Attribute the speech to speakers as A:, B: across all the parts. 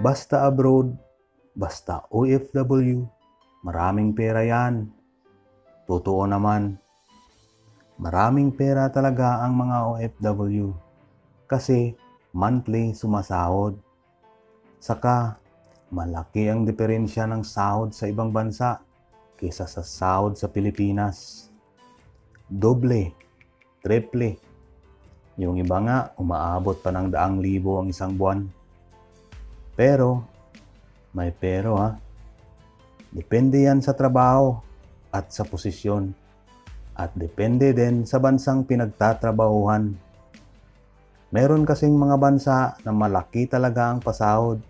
A: Basta abroad, basta OFW, maraming pera yan. Totoo naman, maraming pera talaga ang mga OFW kasi monthly sumasahod. Saka, malaki ang diferensya ng sahod sa ibang bansa kaysa sa sahod sa Pilipinas. Doble, triple. Yung iba nga, umaabot pa ng 100,000 ang isang buwan. Pero, may pero ha. Depende yan sa trabaho at sa posisyon. At depende din sa bansang pinagtatrabahuhan. Meron kasing mga bansa na malaki talaga ang pasahod,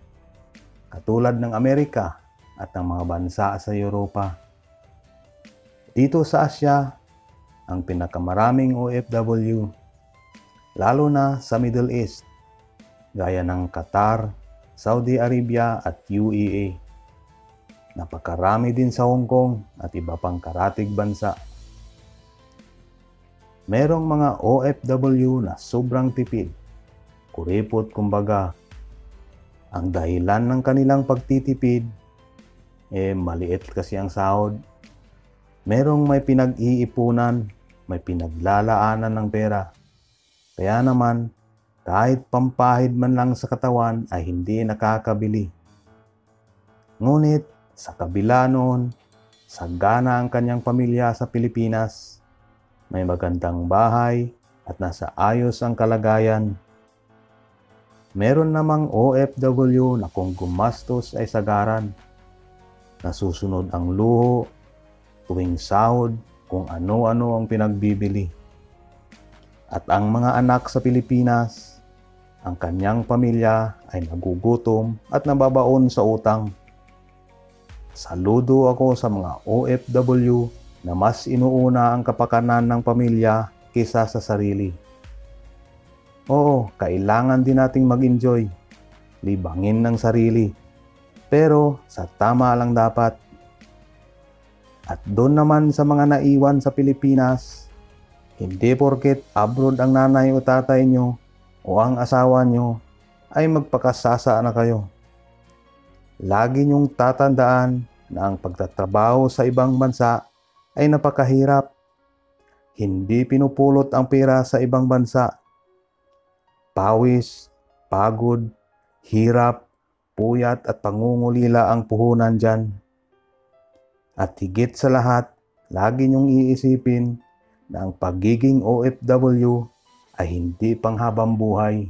A: katulad ng Amerika at ng mga bansa sa Europa. Dito sa Asya, ang pinakamaraming OFW, lalo na sa Middle East, gaya ng Qatar, Saudi Arabia at UAE. Napakarami din sa Hong Kong at iba pang karatig bansa. Merong mga OFW na sobrang tipid, kuripot kumbaga. Ang dahilan ng kanilang pagtitipid, maliit kasi ang sahod. Merong may pinag-iipunan, may pinaglalaanan ng pera. Kaya naman, kahit pampahid man lang sa katawan ay hindi nakakabili. Ngunit, sa kabila noon, sagana ang kanyang pamilya sa Pilipinas. May magandang bahay at nasa ayos ang kalagayan. Meron namang OFW na kung gumastos ay sagaran. Nasusunod ang luho, tuwing sahod, kung ano-ano ang pinagbibili. At ang mga anak sa Pilipinas, ang kanyang pamilya ay nagugutom at nababaon sa utang. Saludo ako sa mga OFW na mas inuuna ang kapakanan ng pamilya kaysa sa sarili. Oo, kailangan din nating mag-enjoy, libangin ng sarili, pero sa tama lang dapat. At doon naman sa mga naiwan sa Pilipinas, hindi porket abroad ang nanay o tatay nyo o ang asawa nyo ay magpakasasa na kayo. Lagi nyong tatandaan na ang pagtatrabaho sa ibang bansa ay napakahirap. Hindi pinupulot ang pera sa ibang bansa. Pawis, pagod, hirap, puyat at pangungulila ang puhunan dyan. At higit sa lahat, lagi niyong iisipin na ang pagiging OFW ay hindi panghabang buhay.